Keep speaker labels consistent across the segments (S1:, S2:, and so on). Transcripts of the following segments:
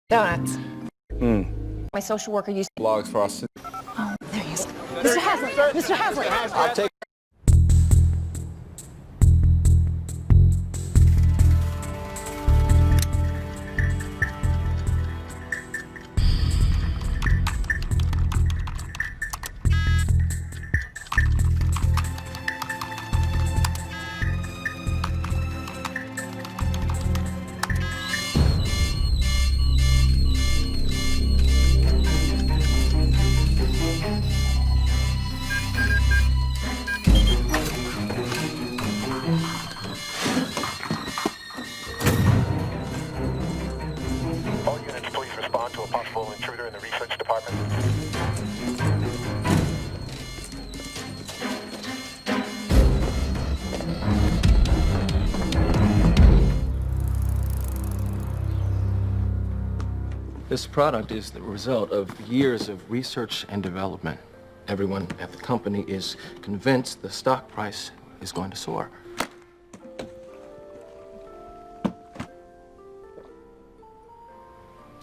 S1: Donuts.
S2: Hmm.
S1: My social worker used
S2: Blogs for us.
S1: Oh, there he is. Mr. Haslett! Mr. Haslett!
S2: I'll take.
S3: All units, please respond to a possible intruder in the research department.
S4: This product is the result of years of research and development. Everyone at the company is convinced the stock price is going to soar.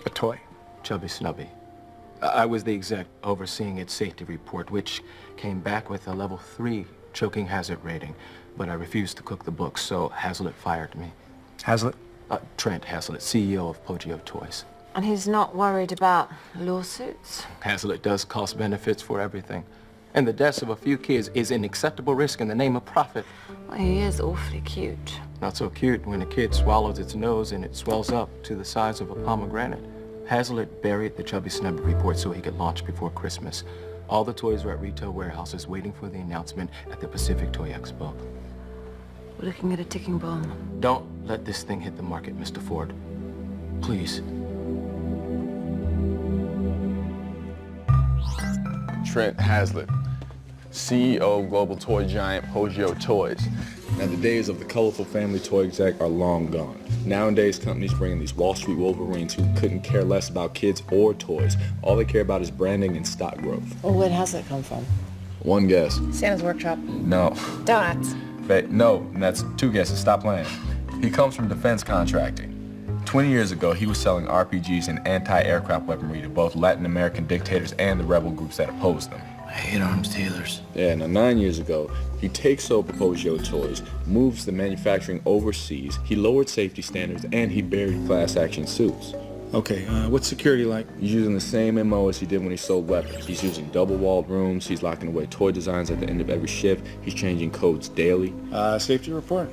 S2: A toy.
S4: Chubby Snubby. I was the exec overseeing its safety report, which came back with a level 3 choking hazard rating. But I refused to cook the books, so Hazlitt fired me.
S2: Hazlitt?
S4: Trent Hazlitt, CEO of Poggio Toys.
S1: And he's not worried about lawsuits?
S4: Hazlitt does cost benefits for everything. And the deaths of a few kids is an acceptable risk in the name of profit.
S1: Well, he is awfully cute.
S4: Not so cute when a kid swallows its nose and it swells up to the size of a pomegranate. Hazlitt buried the Chubby Snubby report so he could launch before Christmas. All the toys were at retail warehouses waiting for the announcement at the Pacific Toy Expo.
S1: We're looking at a ticking bomb.
S4: Don't let this thing hit the market, Mr. Ford. Please.
S5: Trent Hazlitt, CEO of global toy giant Poggio Toys.
S6: Now, the days of the colorful family toy exec are long gone. Nowadays, companies bring in these Wall Street Wolverines who couldn't care less about kids or toys. All they care about is branding and stock growth.
S1: Well, where has it come from?
S6: One guess.
S1: Santa's workshop.
S5: No.
S1: Donuts.
S5: No, that's 2 guesses. Stop playing. He comes from defense contracting. 20 years ago, he was selling RPGs and anti-aircraft weaponry to both Latin American dictators and the rebel groups that opposed them.
S7: I hate arms dealers.
S6: Yeah, now 9 years ago, he takes over Poggio Toys, moves the manufacturing overseas, he lowered safety standards, and he buried class action suits.
S2: Okay, what's security like?
S6: He's using the same MO as he did when he sold weapons. He's using double-walled rooms, he's locking away toy designs at the end of every shift, he's changing codes daily.
S2: Safety report?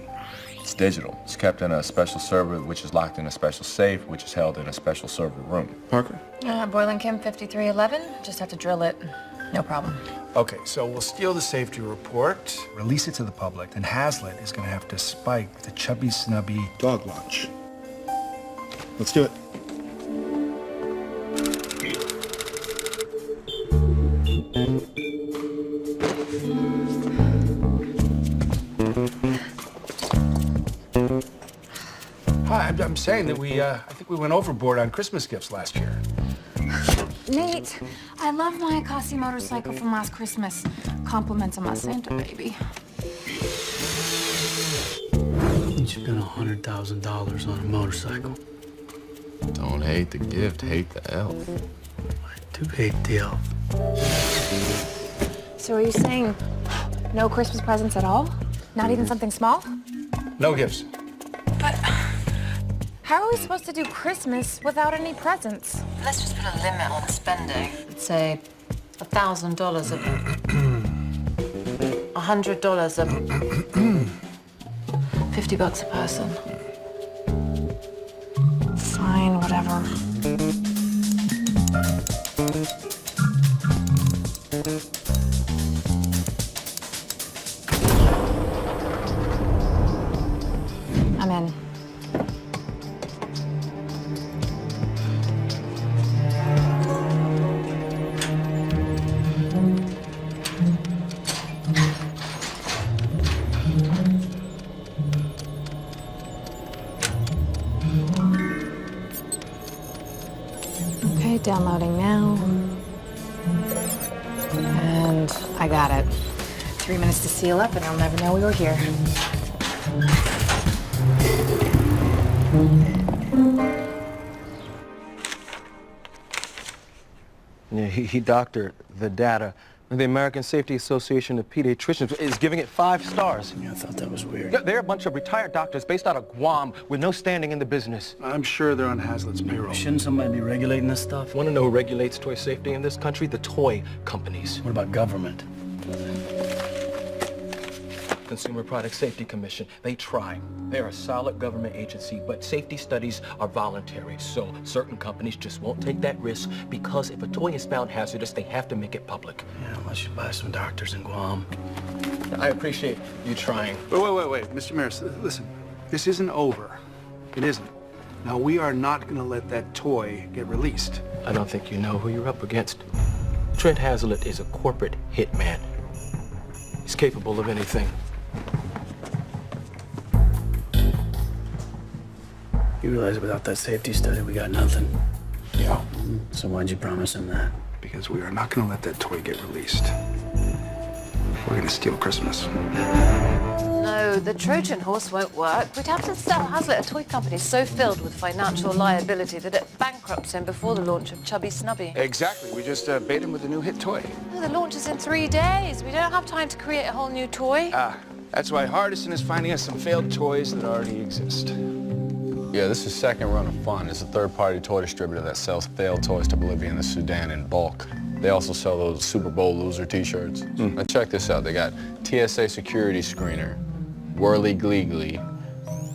S5: It's digital. It's kept in a special server, which is locked in a special safe, which is held in a special server room.
S2: Parker?
S8: Boiling Chem 5311. Just have to drill it. No problem.
S7: Okay, so we'll steal the safety report, release it to the public, then Hazlitt is going to have to spike the Chubby Snubby
S2: Dog lunch. Let's do it.
S7: Hi, I'm saying that I think we went overboard on Christmas gifts last year.
S8: Nate, I love my Akasi motorcycle from last Christmas. Compliments on my Santa baby.
S9: You spent $100,000 on a motorcycle.
S5: Don't hate the gift, hate the elf.
S9: I do hate the elf.
S8: So are you saying no Christmas presents at all? Not even something small?
S7: No gifts.
S8: But how are we supposed to do Christmas without any presents?
S1: Let's just put a limit on spending. Let's say $1,000 of $100 of $50 a person.
S8: Fine, whatever. I'm in. Okay, downloading now. And I got it. 3 minutes to seal up and I'll never know we were here.
S4: Yeah, he doctored the data. The American Safety Association of Pediatricians is giving it 5 stars.
S9: Yeah, I thought that was weird.
S4: They're a bunch of retired doctors based out of Guam with no standing in the business.
S7: I'm sure they're on Hazlitt's payroll.
S9: Shouldn't somebody be regulating this stuff?
S4: Want to know who regulates toy safety in this country? The toy companies.
S9: What about government?
S4: Consumer Product Safety Commission. They try. They're a solid government agency, but safety studies are voluntary. So certain companies just won't take that risk because if a toy is found hazardous, they have to make it public.
S9: Yeah, unless you buy some doctors in Guam.
S4: I appreciate you trying.
S7: Wait. Mr. Maris, listen. This isn't over. It isn't. Now, we are not going to let that toy get released.
S4: I don't think you know who you're up against. Trent Hazlitt is a corporate hitman. He's capable of anything.
S9: You realize without that safety study, we got nothing.
S7: Yeah.
S9: So why'd you promise him that?
S7: Because we are not going to let that toy get released. We're going to steal Christmas.
S1: No, the Trojan horse won't work. We'd have to sell Hazlitt a toy company so filled with financial liability that it bankrupts him before the launch of Chubby Snubby.
S7: Exactly. We just bait him with a new hit toy.
S1: Oh, the launch is in 3 days. We don't have time to create a whole new toy.
S7: That's why Hardison is finding us some failed toys that already exist.
S5: Yeah, this is second run of Fun. It's a third-party toy distributor that sells failed toys to Bolivia and the Sudan in bulk. They also sell those Super Bowl loser t-shirts. Now check this out. They got TSA security screener, Whirly Gleegly,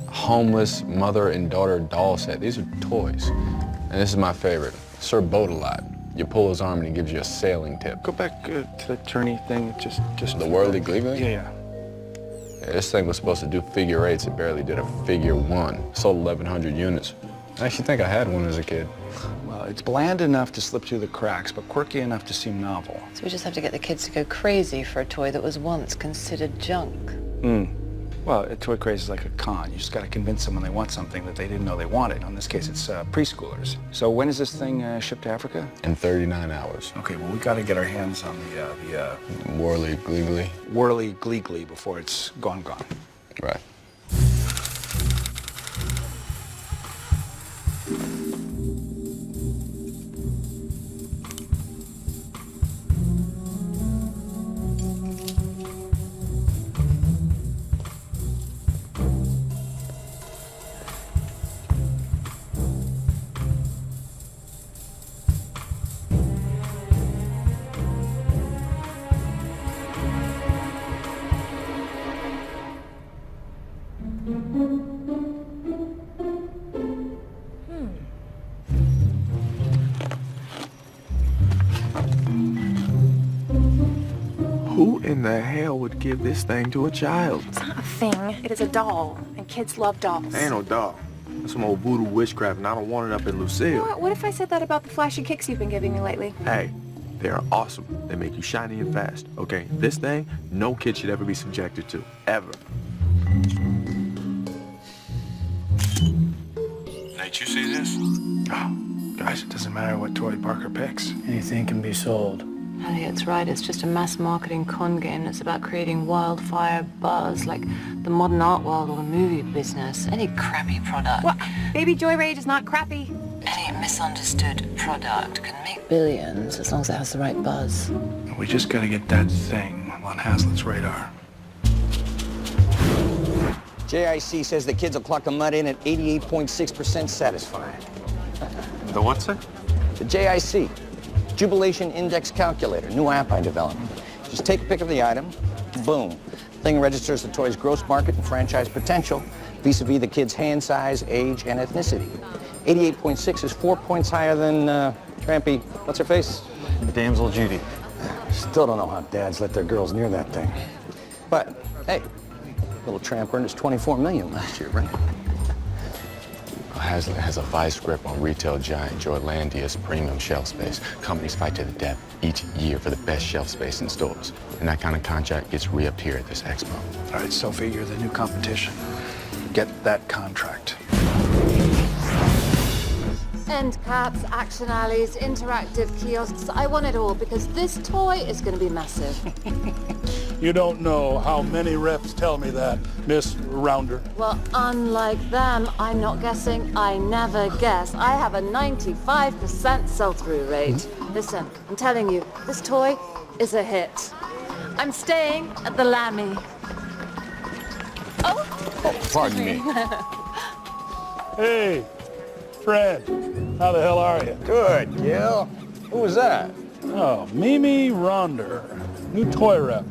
S5: homeless mother and daughter doll set. These are toys. And this is my favorite, Sir Boat-A-Lot. You pull his arm and he gives you a sailing tip.
S7: Go back to the attorney thing. Just
S5: The Whirly Gleegly?
S7: Yeah.
S5: Yeah, this thing was supposed to do figure 8s. It barely did a figure 1. Sold 1,100 units. I actually think I had one as a kid.
S7: Well, it's bland enough to slip through the cracks, but quirky enough to seem novel.
S1: So we just have to get the kids to go crazy for a toy that was once considered junk.
S7: Well, a toy craze is like a con. You just got to convince someone they want something that they didn't know they wanted. In this case, it's preschoolers. So when is this thing shipped to Africa?
S5: In 39 hours.
S7: Okay, well, we got to get our hands on the
S5: Whirly Gleegly.
S7: Whirly Gleegly before it's gone.
S5: Right.
S10: Who in the hell would give this thing to a child?
S8: It's not a thing. It is a doll, and kids love dolls.
S10: Ain't no doll. That's some old voodoo witchcraft, and I don't want it up in Lucille.
S8: What if I said that about the flashy kicks you've been giving me lately?
S10: Hey, they're awesome. They make you shiny and fast. Okay, this thing, no kid should ever be subjected to. Ever.
S7: Nate, you see this? Oh, guys, it doesn't matter what toy Parker picks.
S9: Anything can be sold.
S1: Elliot's right. It's just a mass marketing con game that's about creating wildfire buzz, like the modern art world or the movie business. Any crappy product.
S8: What? Baby Joyride is not crappy.
S1: Any misunderstood product can make billions as long as it has the right buzz.
S7: We just got to get that thing on Hazlitt's radar.
S11: JIC says the kids will clock the mud in at 88.6% satisfied.
S10: The what, sir?
S11: The JIC, Jubilation Index Calculator, new app I developed. Just take a pic of the item, boom. Thing registers the toy's gross market and franchise potential vis-a-vis the kid's hand size, age, and ethnicity. 88.6 is 4 points higher than Trampy, what's her face?
S10: Damsel Judy.
S11: Still don't know how dads let their girls near that thing. But, hey, little tramp earned us $24 million last year, right?
S5: Hazlitt has a vice grip on retail giant Joylandia's premium shelf space. Companies fight to the death each year for the best shelf space in stores. And that kind of contract gets re-upped here at this expo.
S7: All right, Sophie, you're the new competition. Get that contract.
S1: End caps, action alleys, interactive kiosks. I want it all because this toy is going to be massive.
S12: You don't know how many reps tell me that, Miss Rounder.
S1: Well, unlike them, I'm not guessing. I never guess. I have a 95% sell-through rate. Listen, I'm telling you, this toy is a hit. I'm staying at the Lammy.
S5: Oh, pardon me.
S12: Hey, friend, how the hell are you?
S7: Good, Gil. Who was that?
S12: Oh, Mimi Ronder, new toy rep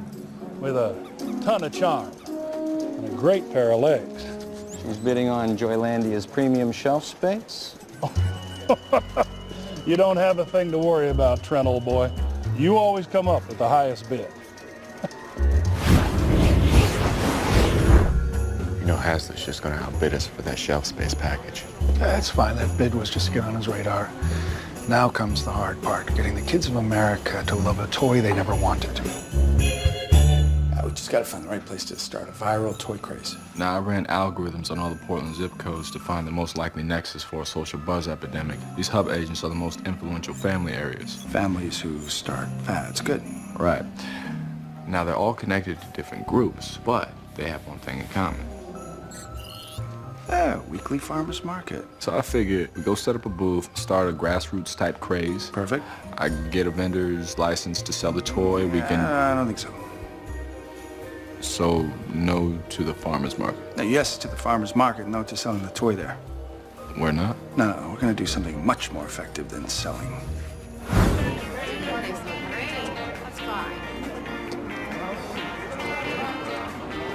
S12: with a ton of charm and a great pair of legs.
S11: She's bidding on Joylandia's premium shelf space.
S12: You don't have a thing to worry about, Trent, old boy. You always come up with the highest bid.
S4: You know Hasler's just gonna outbid us for that shelf space package.
S7: That's fine. That bid was just to get on his radar. Now comes the hard part, getting the kids of America to love a toy they never wanted to. We just gotta find the right place to start a viral toy craze.
S5: Now, I ran algorithms on all the Portland zip codes to find the most likely nexus for a social buzz epidemic. These hub agents are the most influential family areas.
S7: Families who start fads, good.
S5: Right. Now, they're all connected to different groups, but they have one thing in common.
S7: Yeah, weekly farmer's market.
S5: So I figured we go set up a booth, start a grassroots type craze.
S7: Perfect.
S5: I get a vendor's license to sell the toy. We can...
S7: I don't think so.
S5: So, no to the farmer's market?
S7: Now, yes to the farmer's market, no to selling the toy there.
S5: We're not?
S7: No, we're gonna do something much more effective than selling.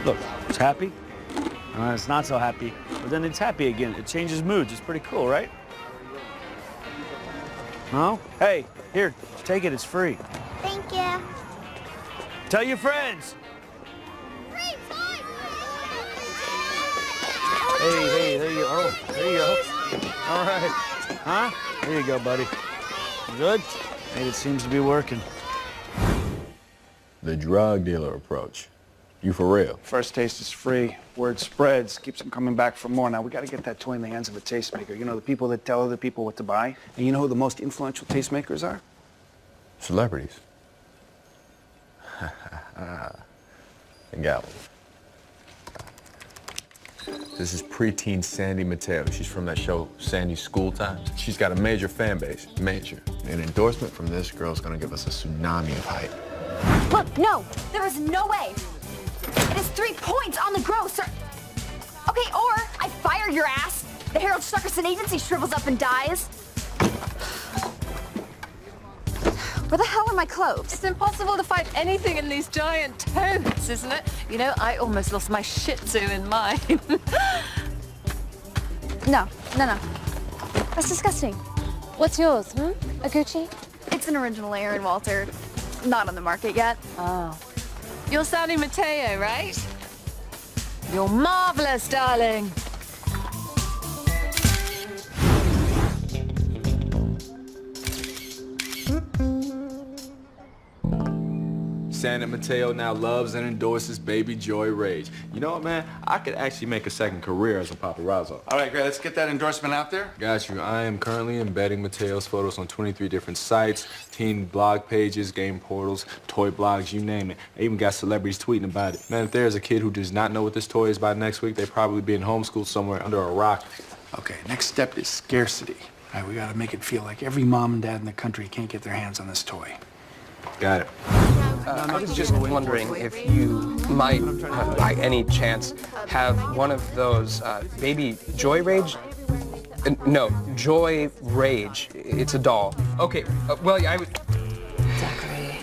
S9: Look, it's happy. It's not so happy, but then it's happy again. It changes moods. It's pretty cool, right? No? Hey, here, take it. It's free.
S13: Thank you.
S9: Tell your friends. Hey, there you go. Oh, there you go. All right. Huh? There you go, buddy. You good? Hey, it seems to be working.
S5: The drug dealer approach. You for real?
S7: First taste is free. Word spreads, keeps them coming back for more. Now, we gotta get that toy in the hands of a tastemaker. You know, the people that tell other people what to buy. And you know who the most influential tastemakers are?
S5: Celebrities. Gal. This is preteen Sandy Mateo. She's from that show, Sandy's School Times. She's got a major fan base, major. An endorsement from this girl's gonna give us a tsunami of hype.
S8: Look, no, there is no way. It is 3 points on the gross, sir. Okay, or I fire your ass. The Harold Shuckerson agency shrivels up and dies. Where the hell are my clothes?
S1: It's impossible to find anything in these giant totes, isn't it? You know, I almost lost my Shih Tzu in mine.
S8: No. That's disgusting.
S1: What's yours, A Gucci?
S8: It's an original Aaron Walter. Not on the market yet.
S1: Oh. You're Sandy Mateo, right? You're marvelous, darling.
S5: Sandy Mateo now loves and endorses Baby Joy Rage. You know what, man? I could actually make a second career as a paparazzo.
S7: All right, great. Let's get that endorsement out there.
S5: Got you. I am currently embedding Mateo's photos on 23 different sites, teen blog pages, game portals, toy blogs, you name it. I even got celebrities tweeting about it. Man, if there's a kid who does not know what this toy is by next week, they'd probably be in homeschool somewhere under a rock.
S7: Okay, next step is scarcity. All right, we gotta make it feel like every mom and dad in the country can't get their hands on this toy.
S5: Got it.
S14: I was just wondering if you might, by any chance, have one of those baby Joy Rage? No, Joy Rage. It's a doll. Okay, well, I would...
S1: Zachary,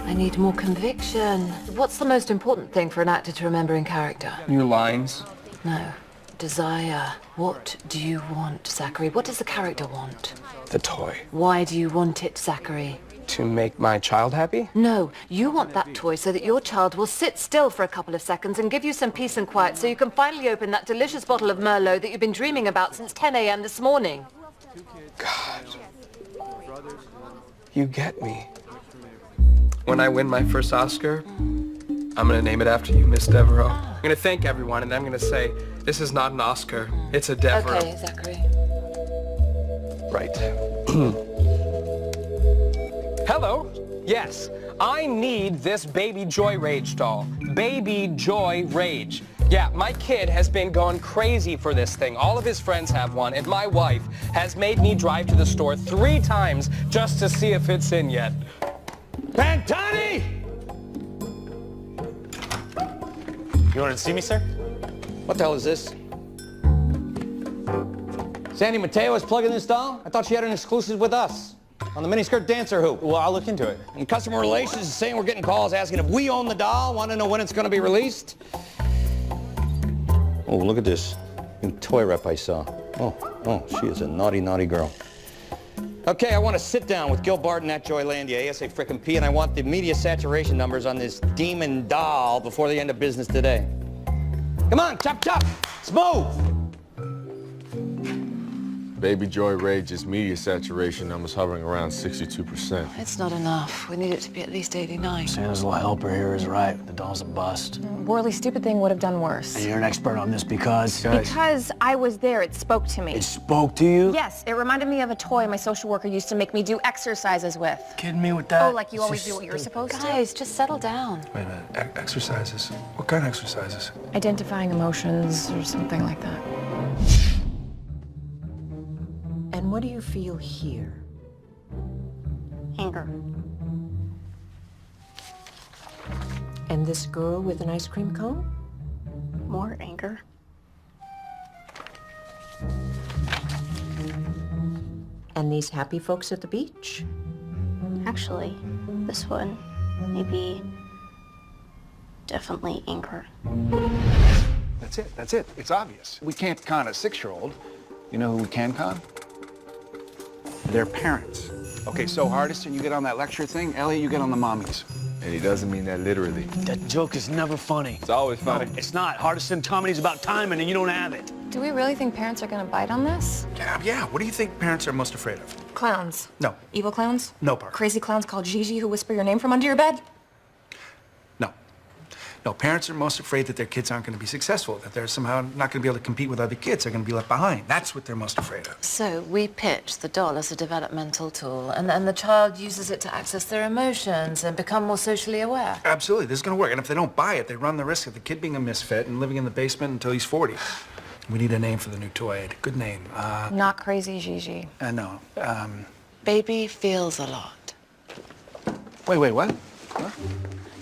S1: I need more conviction. What's the most important thing for an actor to remember in character?
S14: New lines?
S1: No. Desire. What do you want, Zachary? What does the character want?
S14: The toy.
S1: Why do you want it, Zachary?
S14: To make my child happy?
S1: No, you want that toy so that your child will sit still for a couple of seconds and give you some peace and quiet so you can finally open that delicious bottle of Merlot that you've been dreaming about since 10 a.m. this morning.
S14: God. You get me. When I win my first Oscar, I'm gonna name it after you, Miss Devereaux. I'm gonna thank everyone and I'm gonna say, this is not an Oscar, it's a Devereaux.
S1: Okay, Zachary.
S14: Right. Hello. Yes, I need this Baby Joy Rage doll. Baby Joy Rage. Yeah, my kid has been going crazy for this thing. All of his friends have one, and my wife has made me drive to the store 3 times just to see if it's in yet.
S9: Pantani! You wanted to see me, sir?
S11: What the hell is this? Sandy Mateo is plugging this doll? I thought she had an exclusive with us on the miniskirt dancer hoop.
S9: Well, I'll look into it.
S11: And customer relations is saying we're getting calls asking if we own the doll, want to know when it's going to be released. Oh, look at this. New toy rep I saw. Oh, she is a naughty, naughty girl. Okay, I want to sit down with Gil Barton at Joylandia, ASA frickin' P, and I want the media saturation numbers on this demon doll before the end of business today. Come on, chop, chop! Let's move!
S5: Baby Joy Rage's media saturation numbers hovering around 62%.
S1: It's not enough. We need it to be at least 89.
S9: Santa's little helper here is right. The doll's a bust.
S13: Worley's stupid thing would have done worse.
S9: And you're an expert on this because...
S13: Because I was there, it spoke to me.
S9: It spoke to you?
S13: Yes, it reminded me of a toy my social worker used to make me do exercises with.
S9: Kidding me with that?
S13: Oh, like you always do what you're supposed to?
S1: Guys, just settle down.
S7: Wait a minute. Exercises? What kind of exercises?
S13: Identifying emotions or something like that.
S15: And what do you feel here?
S8: Anger.
S15: And this girl with an ice cream cone?
S8: More anger.
S15: And these happy folks at the beach?
S8: Actually, this one, maybe, definitely anger.
S7: That's it. It's obvious. We can't con a 6-year-old. You know who we can con? Their parents. Okay, so Hardison, you get on that lecture thing. Elliot, you get on the mommies.
S5: And he doesn't mean that literally.
S9: That joke is never funny.
S5: It's always funny.
S9: No, it's not. Hardison comedy's about timing and you don't have it.
S13: Do we really think parents are gonna bite on this?
S7: Yeah. What do you think parents are most afraid of?
S13: Clowns.
S7: No.
S13: Evil clowns?
S7: No, Parker.
S13: Crazy clowns called Gigi who whisper your name from under your bed?
S7: No, parents are most afraid that their kids aren't going to be successful, that they're somehow not going to be able to compete with other kids. They're going to be left behind. That's what they're most afraid of.
S1: So we pitch the doll as a developmental tool, and then the child uses it to access their emotions and become more socially aware.
S7: Absolutely, this is going to work. And if they don't buy it, they run the risk of the kid being a misfit and living in the basement until he's 40. We need a name for the new toy. Good name.
S13: Not Crazy Gigi.
S7: No.
S1: Baby feels a lot.
S7: Wait, what? Huh?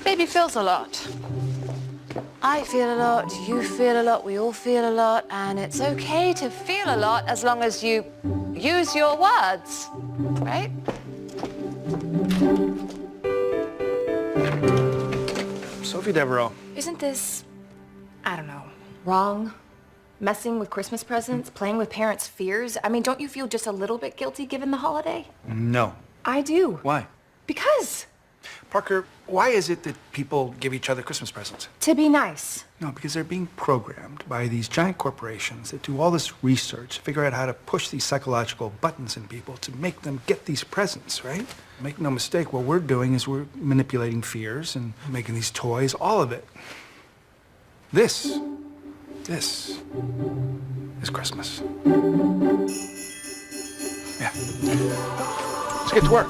S1: Baby feels a lot. I feel a lot, you feel a lot, we all feel a lot, and it's okay to feel a lot as long as you use your words, right?
S7: Sophie Devereaux.
S13: Isn't this, I don't know, wrong? Messing with Christmas presents, playing with parents' fears? I mean, don't you feel just a little bit guilty given the holiday?
S7: No.
S13: I do.
S7: Why?
S13: Because.
S7: Parker, why is it that people give each other Christmas presents?
S13: To be nice.
S7: No, because they're being programmed by these giant corporations that do all this research, figure out how to push these psychological buttons in people to make them get these presents, right? Make no mistake, what we're doing is we're manipulating fears and making these toys, all of it. This is Christmas. Yeah. Let's get to work.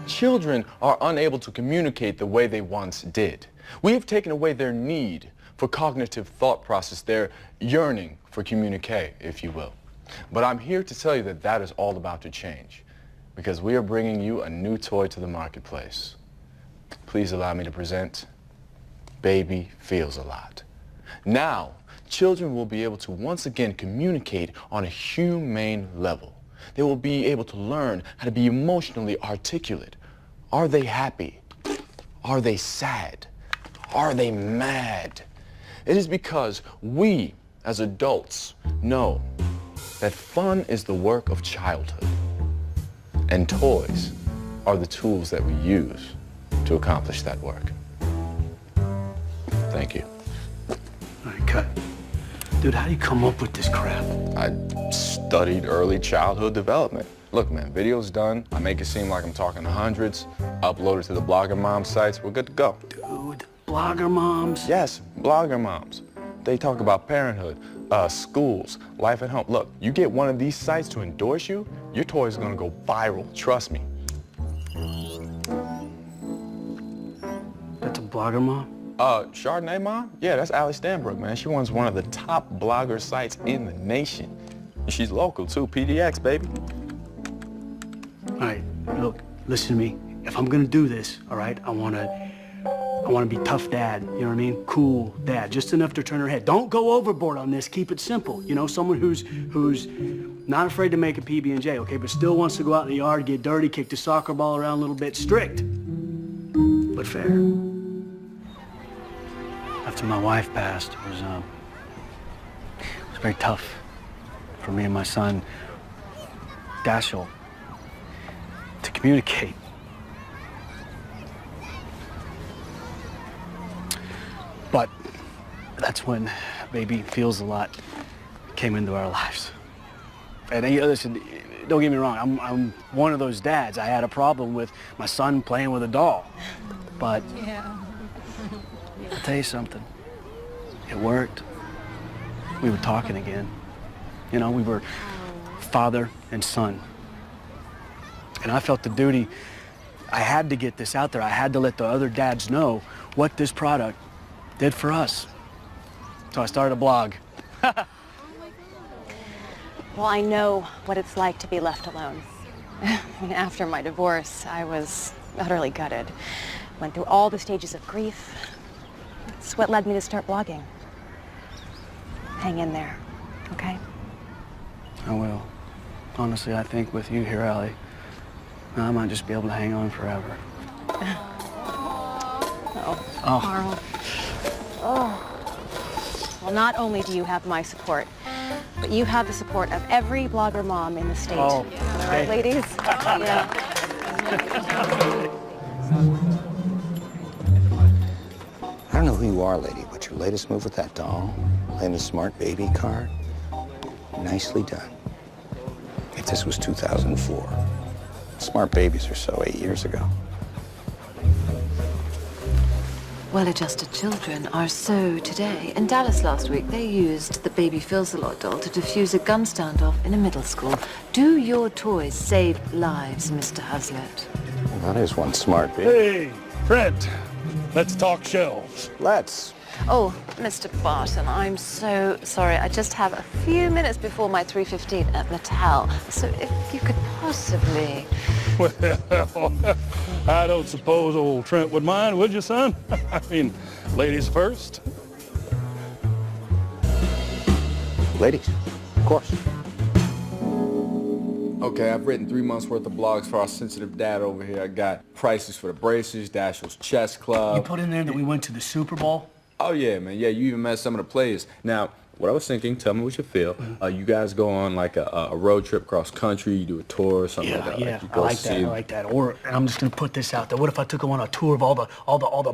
S5: Children are unable to communicate the way they once did. We have taken away their need for cognitive thought process, their yearning for communique, if you will. But I'm here to tell you that that is all about to change, because we are bringing you a new toy to the marketplace. Please allow me to present Baby Feels a Lot. Now, children will be able to once again communicate on a humane level. They will be able to learn how to be emotionally articulate. Are they happy? Are they sad? Are they mad? It is because we, as adults, know that fun is the work of childhood, and toys are the tools that we use to accomplish that work. Thank you.
S9: All right, cut. Dude, how do you come up with this crap?
S5: I studied early childhood development. Look, man, video's done. I make it seem like I'm talking to hundreds. Upload it to the blogger mom sites. We're good to go.
S9: Dude, blogger moms?
S5: Yes, blogger moms. They talk about parenthood, schools, life at home. Look, you get one of these sites to endorse you, your toy is gonna go viral. Trust me.
S9: blogger mom?
S5: Chardonnay mom? Yeah, that's Allie Stanbrook, man. She runs one of the top blogger sites in the nation. And she's local, too. PDX, baby.
S9: All right, look, listen to me. If I'm gonna do this, all right, I wanna be tough dad, you know what I mean? Cool dad, just enough to turn her head. Don't go overboard on this, keep it simple. You know, someone who's not afraid to make a PB&J, okay, but still wants to go out in the yard, get dirty, kick the soccer ball around a little bit. Strict, but fair. After my wife passed, it was very tough for me and my son, Dashiell, to communicate. But that's when Baby Feels a Lot came into our lives. And listen, don't get me wrong, I'm one of those dads. I had a problem with my son playing with a doll. But
S13: Yeah.
S9: I'll tell you something, it worked. We were talking again. You know, we were father and son. And I felt the duty, I had to get this out there. I had to let the other dads know what this product did for us. So I started a blog.
S16: Well, I know what it's like to be left alone. After my divorce, I was utterly gutted. Went through all the stages of grief. It's what led me to start blogging. Hang in there, okay?
S9: I will. Honestly, I think with you here, Allie, I might just be able to hang on forever.
S16: Oh. Carl. Oh. Well, not only do you have my support, but you have the support of every blogger mom in the state.
S9: Oh.
S16: All right, ladies? Yeah.
S11: I don't know who you are, lady, but your latest move with that doll, playing the smart baby card, nicely done. If this was 2004, smart babies or so 8 years ago.
S1: Well-adjusted children are so today. In Dallas last week, they used the Baby Feels a Lot doll to defuse a gun standoff in a middle school. Do your toys save lives, Mr. Hazlitt?
S11: Well, that is one smart baby.
S12: Hey, Trent, let's talk shelves.
S11: Let's.
S1: Oh, Mr. Barton, I'm so sorry. I just have a few minutes before my 3:15 at Mattel. So if you could possibly...
S12: Well, I don't suppose old Trent would mind, would you, son? I mean, ladies first.
S11: Ladies, of course.
S5: Okay, I've written 3 months worth of blogs for our sensitive dad over here. I got prices for the braces, Dashiell's chess club.
S9: You put in there that we went to the Super Bowl?
S5: Oh yeah, man. Yeah, you even met some of the players. Now, what I was thinking, tell me what you feel. You guys go on like a road trip cross country, you do a tour or something like that.
S9: Yeah,
S5: like you
S9: I
S5: go
S9: like that. I like that. Or, and I'm just gonna put this out there. What if I took them on a tour of all the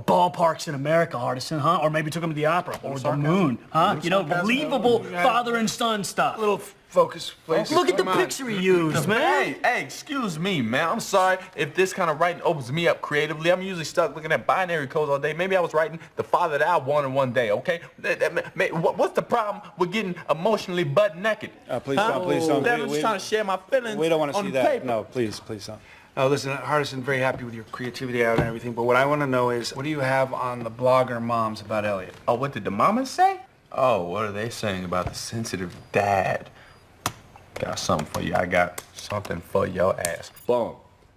S9: ballparks in America, Hardison, huh? Or maybe took them to the opera or the moon, huh? You know, believable father and son stuff.
S5: Little focus, please.
S9: Look at the picture he used, man.
S5: Hey, excuse me, man. I'm sorry if this kind of writing opens me up creatively. I'm usually stuck looking at binary codes all day. Maybe I was writing the father that I wanted one day, okay? What's the problem with getting emotionally butt naked?
S2: Please don't, please don't.
S5: I'm just trying to share my feelings.
S2: We don't want to see that.
S5: Paper.
S2: No, please don't.
S7: Oh, listen, Hardison, very happy with your creativity out and everything, but what I want to know is, what do you have on the blogger moms about Elliot?
S5: Oh, what did the mamas say? Oh, what are they saying about the sensitive dad? Got something for you. I got something for your ass. Boom.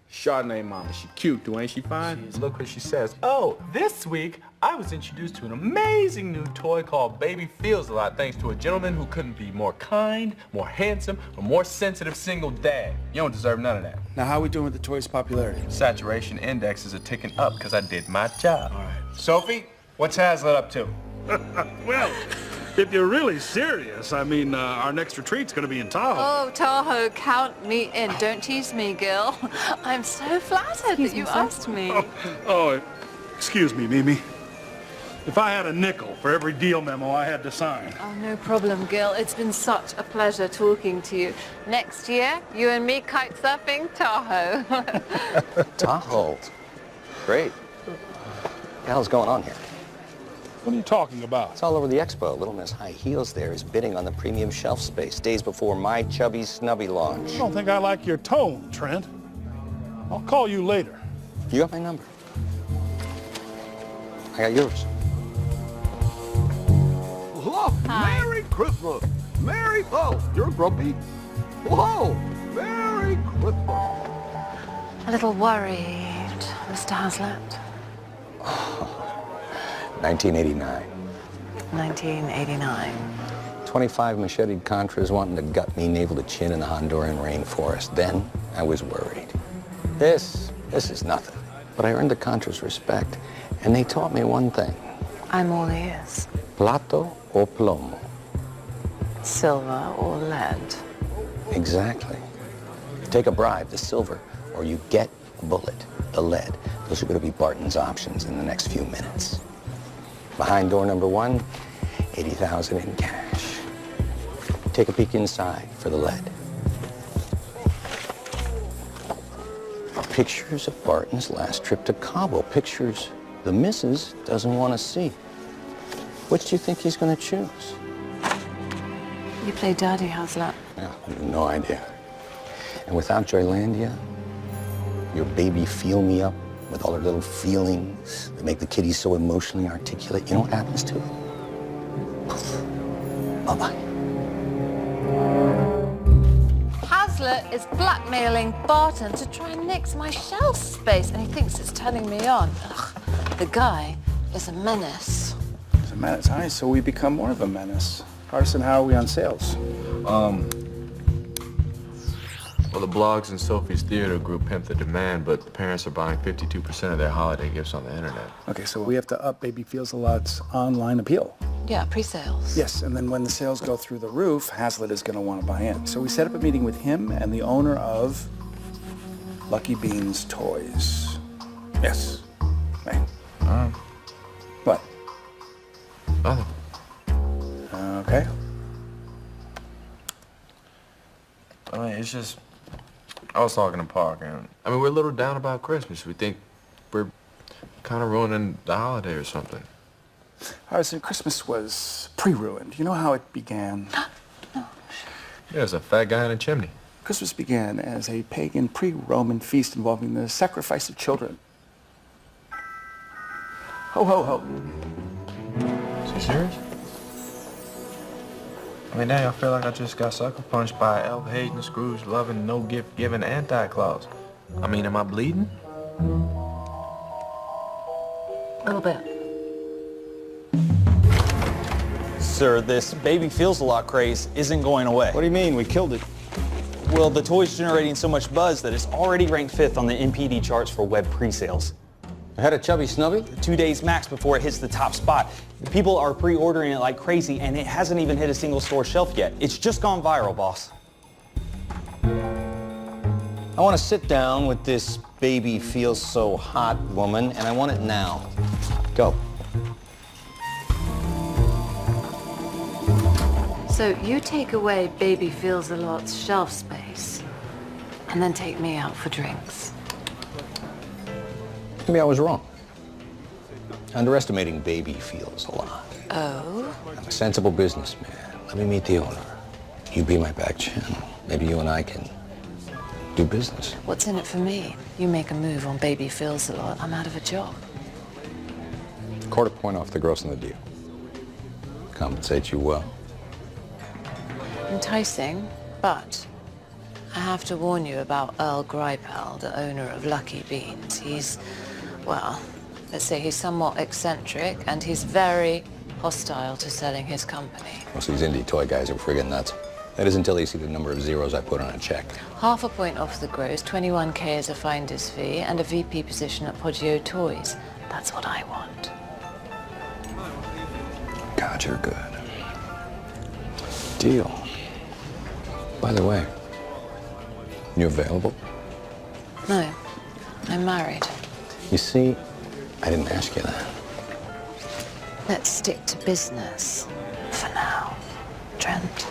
S5: Chardonnay mama. She cute, too, ain't she fine? Look what she says. Oh, this week, I was introduced to an amazing new toy called Baby Feels a Lot, thanks to a gentleman who couldn't be more kind, more handsome, or more sensitive single dad. You don't deserve none of that.
S2: Now, how are we doing with the toy's popularity?
S5: Saturation indexes are ticking up because I did my job.
S7: All right. Sophie, what's Hazlitt up to?
S12: Well, if you're really serious, I mean, our next retreat's gonna be in Tahoe.
S1: Oh, Tahoe, count me in. Don't tease me, Gil. I'm so flattered that you asked me.
S12: Oh, excuse me, Mimi. If I had a nickel for every deal memo I had to sign.
S1: Oh, no problem, Gil. It's been such a pleasure talking to you. Next year, you and me kite surfing Tahoe.
S11: Tahoe. Great. What the hell's going on here?
S12: What are you talking about?
S11: It's all over the expo. Little Miss High Heels there is bidding on the premium shelf space days before my chubby snubby launch.
S12: I don't think I like your tone, Trent. I'll call you later.
S11: You got my number. I got yours.
S17: Hello, Merry Christmas. You're grumpy. Whoa, Merry Christmas.
S15: A little worried, Mr. Hazlitt.
S11: 1989.
S15: 1989.
S11: 25 macheted Contras wanting to gut me navel to chin in the Honduran rainforest. Then I was worried. This is nothing. But I earned the Contras' respect, and they taught me one thing.
S15: I'm all ears.
S11: Plato or plomo.
S15: Silver or lead.
S11: Exactly. Take a bribe, the silver, or you get a bullet, the lead. Those are going to be Barton's options in the next few minutes. Behind door number 1, 80,000 in cash. Take a peek inside for the lead. Pictures of Barton's last trip to Cabo. Pictures the missus doesn't want to see. Which do you think he's going to choose?
S15: You play dirty, Hazlitt.
S11: Yeah, I have no idea. And without Joylandia, your baby feel me up with all her little feelings that make the kitties so emotionally articulate. You know what happens to it? Bye-bye.
S1: Hazlitt is blackmailing Barton to try and nix my shelf space, and he thinks it's turning me on. Ugh, the guy is a menace.
S2: It's a menace, huh? So we become more of a menace. Carson, how are we on sales?
S4: Well, the blogs and Sophie's Theater Group pimp the demand, but the parents are buying 52% of their holiday gifts on the internet.
S2: Okay, so we have to up Baby Feels a Lot's online appeal.
S1: Yeah, pre-sales.
S2: Yes, and then when the sales go through the roof, Hazlitt is going to want to buy in. So we set up a meeting with him and the owner of Lucky Beans Toys. Yes. Right. What?
S4: Nothing.
S2: Okay.
S4: I mean, it's just, I was talking to Park, and I mean, we're a little down about Christmas. We think we're kind of ruining the holiday or something.
S2: Harrison, Christmas was pre-ruined. You know how it began?
S4: Yeah, there's a fat guy in a chimney.
S2: Christmas began as a pagan pre-Roman feast involving the sacrifice of children. Ho, ho, ho.
S4: Is he serious? I mean, dang, I feel like I just got sucker punched by elf-hating, Scrooge-loving, no-gift-giving Anti-Claus. I mean, am I bleeding?
S1: A little bit.
S18: Sir, this Baby Feels a Lot craze isn't going away.
S11: What do you mean? We killed it.
S18: Well, the toy's generating so much buzz that it's already ranked 5th on the NPD charts for web pre-sales.
S11: Ahead of Chubby Snubby?
S18: 2 days max before it hits the top spot. People are pre-ordering it like crazy, and it hasn't even hit a single store shelf yet. It's just gone viral, boss.
S11: I want to sit down with this Baby Feels So Hot woman, and I want it now. Go.
S1: So you take away Baby Feels a Lot's shelf space, and then take me out for drinks.
S11: Maybe I was wrong. Underestimating Baby Feels a Lot.
S1: Oh?
S11: I'm a sensible businessman. Let me meet the owner. You be my back chin. Maybe you and I can do business.
S1: What's in it for me? You make a move on Baby Feels a Lot, I'm out of a job.
S11: 1/4 point off the gross on the deal. Compensate you well.
S1: Enticing, but I have to warn you about Earl Greipel, the owner of Lucky Beans. He's, well, let's say he's somewhat eccentric, and he's very hostile to selling his company.
S11: Most of these indie toy guys are friggin' nuts. That is until they see the number of zeros I put on a check.
S1: 1/2 point off the gross, 21K as a finder's fee, and a VP position at Poggio Toys. That's what I want.
S11: God, you're good. Deal. By the way, you available?
S1: No, I'm married.
S11: You see, I didn't ask you that.
S1: Let's stick to business for now, Trent.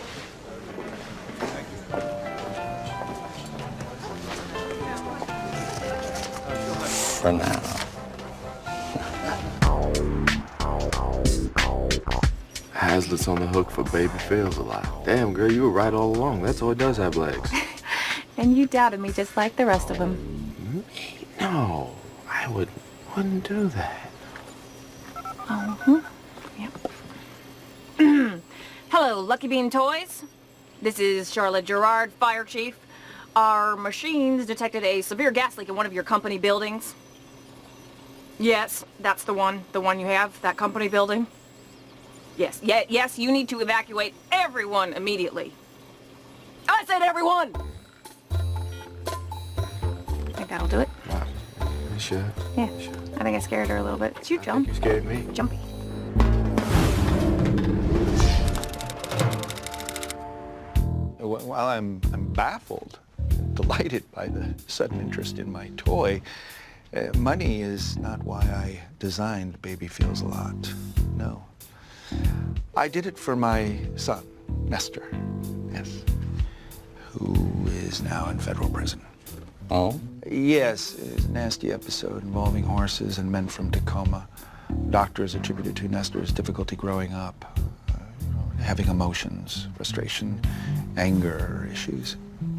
S11: For now.
S10: Hazlitt's on the hook for Baby Feels a Lot. Damn, girl, you were right all along. That toy does have legs.
S13: And you doubted me just like the rest of them.
S10: No, I wouldn't do that.
S13: Yep. Hello, Lucky Bean Toys. This is Charlotte Gerard, Fire Chief. Our machines detected a severe gas leak in one of your company buildings. Yes, that's the one you have, that company building. Yes, yes, you need to evacuate everyone immediately. I said everyone! Think that'll do it?
S4: You sure?
S13: Yeah, I think I scared her a little bit. It's you, John.
S4: You scared me.
S13: Jumpy.
S7: While I'm baffled, delighted by the sudden interest in my toy, money is not why I designed Baby Feels a Lot. No. I did it for my son, Nestor, yes, who is now in federal prison.
S11: Oh?
S7: Yes, it's a nasty episode involving horses and men from Tacoma. Doctors attributed to Nestor's difficulty growing up, having emotions, frustration, anger issues.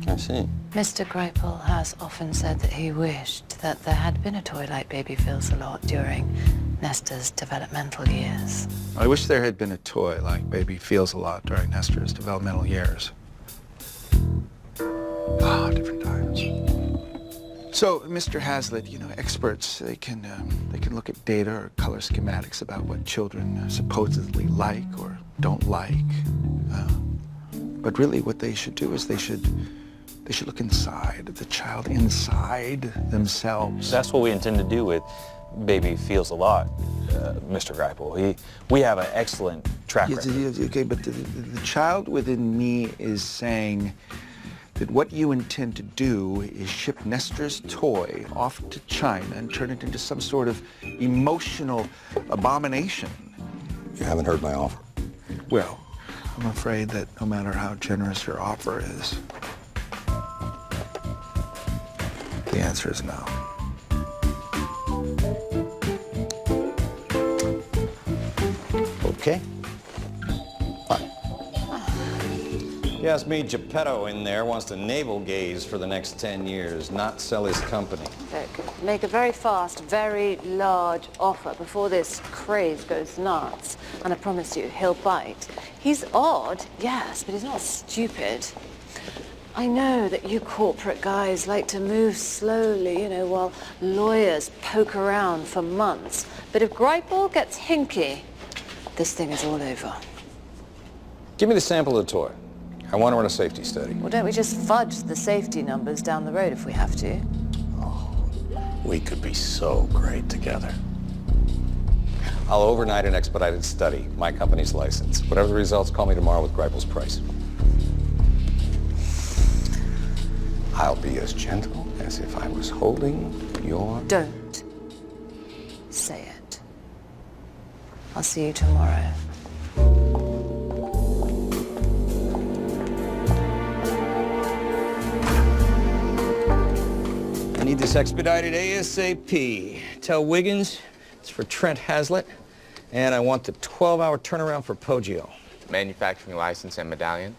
S11: I see.
S15: Mr. Greipel has often said that he wished that there had been a toy like Baby Feels a Lot during Nestor's developmental years.
S7: I wish there had been a toy like Baby Feels a Lot during Nestor's developmental years. Ah, different times. So, Mr. Hazlitt, you know, experts, they can look at data or color schematics about what children supposedly like or don't like. But really what they should do is they should look inside, the child inside themselves.
S18: That's what we intend to do with Baby Feels a Lot, Mr. Greipel. We have an excellent track record.
S7: Yes, okay, but the child within me is saying that what you intend to do is ship Nestor's toy off to China and turn it into some sort of emotional abomination.
S11: You haven't heard my offer.
S7: Well, I'm afraid that no matter how generous your offer is, the answer is no.
S11: Okay. Fine. Yes, me, Geppetto in there, wants to navel gaze for the next 10 years, not sell his company.
S1: Look, make a very fast, very large offer before this craze goes nuts. And I promise you, he'll bite. He's odd, yes, but he's not stupid. I know that you corporate guys like to move slowly, you know, while lawyers poke around for months. But if Greipel gets hinky, this thing is all over.
S11: Give me the sample of the toy. I want to run a safety study.
S1: Well, don't we just fudge the safety numbers down the road if we have to?
S11: We could be so great together. I'll overnight an expedited study, my company's license. Whatever the results, call me tomorrow with Greipel's price. I'll be as gentle as if I was holding your...
S1: Don't say it. I'll see you tomorrow.
S11: I need this expedited ASAP. Tell Wiggins it's for Trent Hazlitt, and I want the 12-hour turnaround for Poggio.
S4: Manufacturing license and medallion?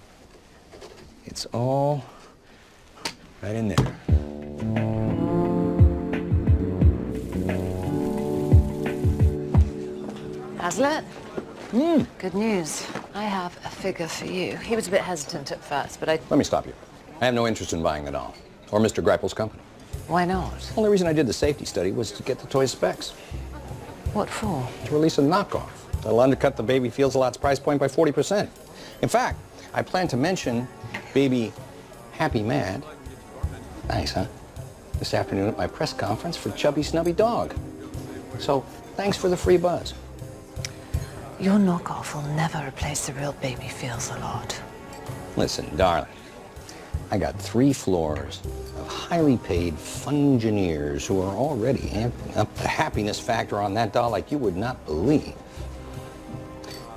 S11: It's all right in there.
S1: Hazlitt? Good news. I have a figure for you. He was a bit hesitant at first, but
S11: Let me stop you. I have no interest in buying the doll, or Mr. Greipel's company.
S1: Why not?
S11: The only reason I did the safety study was to get the toy specs.
S1: What for?
S11: To release a knockoff that'll undercut the Baby Feels a Lot's price point by 40%. In fact, I plan to mention Baby Happy Mad, nice, huh? This afternoon at my press conference for Chubby Snubby Dog. So, thanks for the free buzz.
S1: Your knockoff will never replace the real Baby Feels a Lot.
S11: Listen, darling, I got 3 floors of highly paid fungineers who are already amping up the happiness factor on that doll like you would not believe.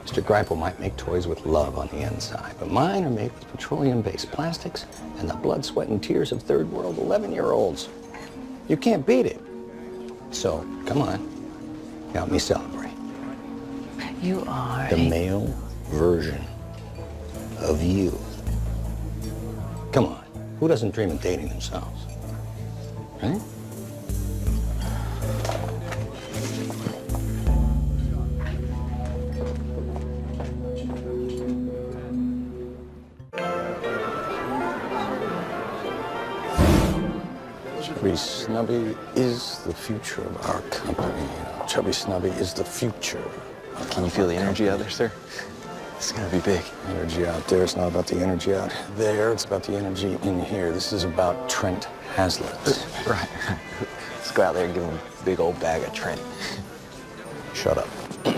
S11: Mr. Greipel might make toys with love on the inside, but mine are made with petroleum-based plastics and the blood, sweat, and tears of third world 11-year-olds. You can't beat it. So, come on, help me celebrate.
S1: You are
S11: the male version of you. Come on, who doesn't dream of dating themselves? Right? Chubby Snubby is the future of our company. Chubby Snubby is the future.
S14: Can you feel the energy out there, sir? It's gonna be big.
S11: Energy out there. It's not about the energy out there. It's about the energy in here. This is about Trent Hazlitt.
S14: Right. Let's go out there and give him a big old bag of Trent.
S11: Shut up.
S16: There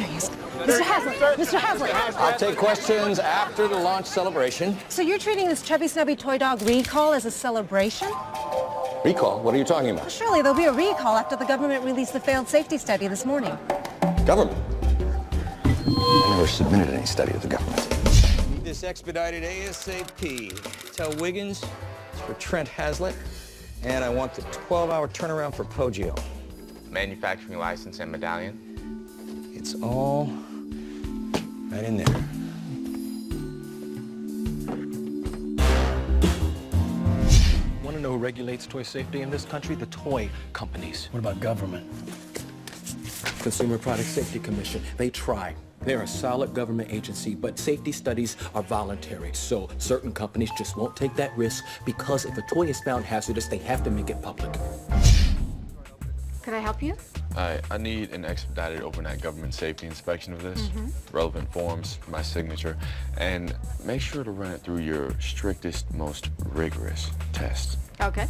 S16: he is. Mr. Hazlitt! Mr. Hazlitt!
S11: I'll take questions after the launch celebration.
S19: So you're treating this Chubby Snubby toy dog recall as a celebration?
S11: Recall? What are you talking about?
S19: Well, surely there'll be a recall after the government released the failed safety study this morning.
S11: Government? I never submitted any study to the government.
S18: Need this expedited ASAP. Tell Wiggins it's for Trent Hazlitt, and I want the 12-hour turnaround for Poggio.
S5: Manufacturing license and medallion.
S18: It's all right in there.
S4: Want to know who regulates toy safety in this country? The toy companies.
S9: What about government?
S20: Consumer Product Safety Commission. They try. They're a solid government agency, but safety studies are voluntary. So certain companies just won't take that risk because if a toy is found hazardous, they have to make it public.
S13: Could I help you?
S5: I need an expedited overnight government safety inspection of this. Relevant forms, my signature, and make sure to run it through your strictest, most rigorous tests.
S13: Okay.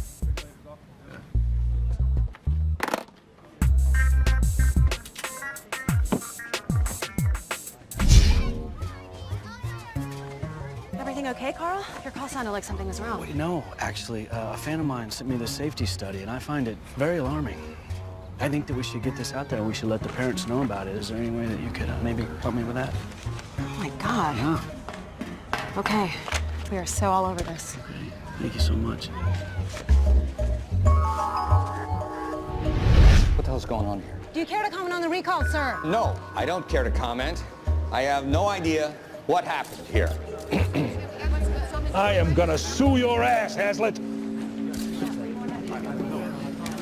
S16: Everything okay, Carl? Your call sounded like something was wrong.
S9: No, actually, a fan of mine sent me the safety study, and I find it very alarming. I think that we should get this out there. We should let the parents know about it. Is there any way that you could maybe help me with that?
S16: Oh, my God.
S9: Yeah.
S16: Okay. We are so all over this.
S9: Okay. Thank you so much.
S11: What the hell's going on here?
S19: Do you care to comment on the recall, sir?
S11: No, I don't care to comment. I have no idea what happened here.
S12: I am gonna sue your ass, Hazlitt.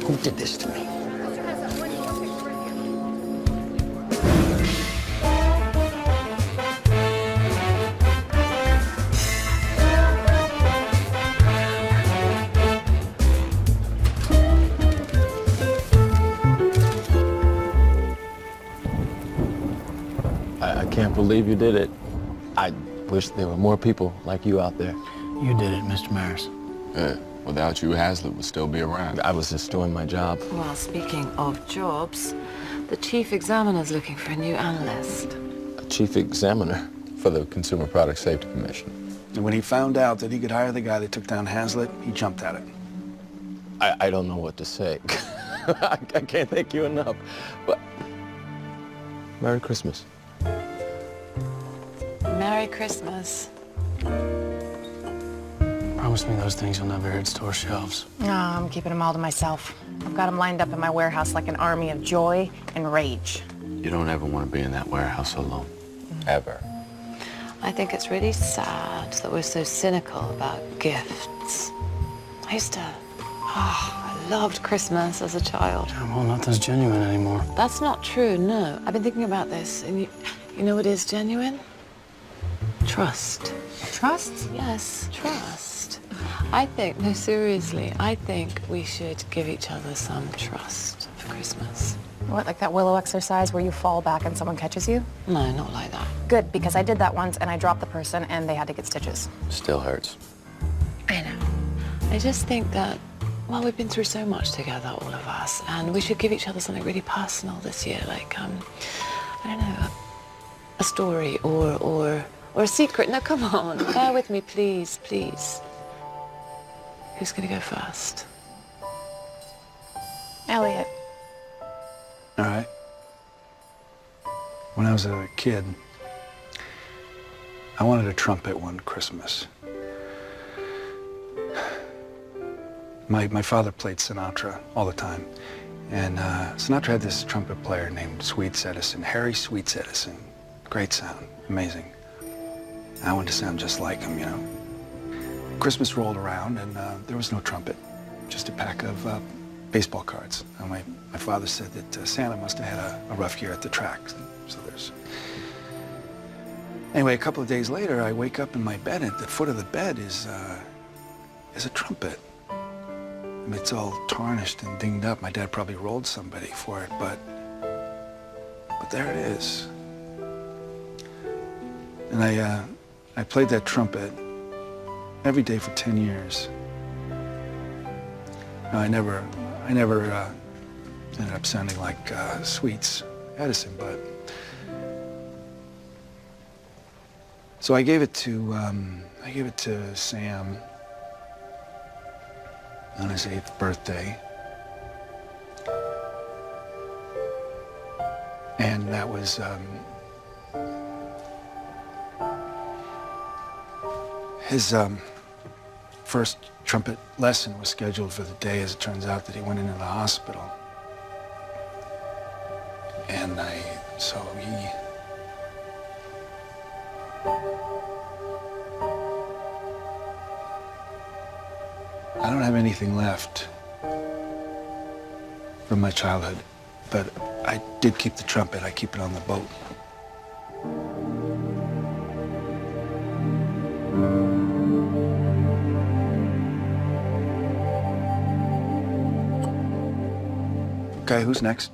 S11: Who did this to me?
S4: I can't believe you did it. I wish there were more people like you out there.
S9: You did it, Mr. Maris.
S5: Yeah, without you, Hazlitt would still be around.
S4: I was just doing my job.
S15: Well, speaking of jobs, the chief examiner's looking for a new analyst.
S4: A chief examiner?
S5: For the Consumer Product Safety Commission.
S7: And when he found out that he could hire the guy that took down Hazlitt, he jumped at it.
S4: I don't know what to say. I can't thank you enough. But Merry Christmas.
S15: Merry Christmas.
S9: Promise me those things you'll never hit store shelves.
S19: No, I'm keeping them all to myself. I've got them lined up in my warehouse like an army of joy and rage.
S10: You don't ever want to be in that warehouse alone. Ever.
S15: I think it's really sad that we're so cynical about gifts. I used to, I loved Christmas as a child.
S9: Yeah, well, nothing's genuine anymore.
S15: That's not true, no. I've been thinking about this, and you know what is genuine? Trust.
S19: Trust?
S15: Yes, trust. I think, no, seriously, I think we should give each other some trust for Christmas.
S19: What, like that willow exercise where you fall back and someone catches you?
S15: No, not like that.
S19: Good, because I did that once and I dropped the person and they had to get stitches.
S10: Still hurts.
S15: I know. I just think that, well, we've been through so much together, all of us, and we should give each other something really personal this year, like, I don't know, a story or a secret. No, come on, bear with me, please, please. Who's gonna go first?
S19: Elliot.
S7: All right. When I was a kid, I wanted a trumpet one Christmas. My father played Sinatra all the time. And Sinatra had this trumpet player named Sweets Edison, Harry Sweets Edison. Great sound, amazing. I wanted to sound just like him, you know. Christmas rolled around and there was no trumpet, just a pack of baseball cards. And my father said that Santa must have had a rough year at the track. So there's... Anyway, a couple of days later, I wake up in my bed, and at the foot of the bed is a trumpet. It's all tarnished and dinged up. My dad probably rolled somebody for it, but there it is. And I played that trumpet every day for 10 years. Now, I never ended up sounding like Sweet's Edison, but so I gave it to Sam on his 8th birthday, and that was his first trumpet lesson was scheduled for the day. As it turns out, that he went into the hospital, and so he. I don't have anything left from my childhood, but I did keep the trumpet. I keep it on the boat. Okay, who's next?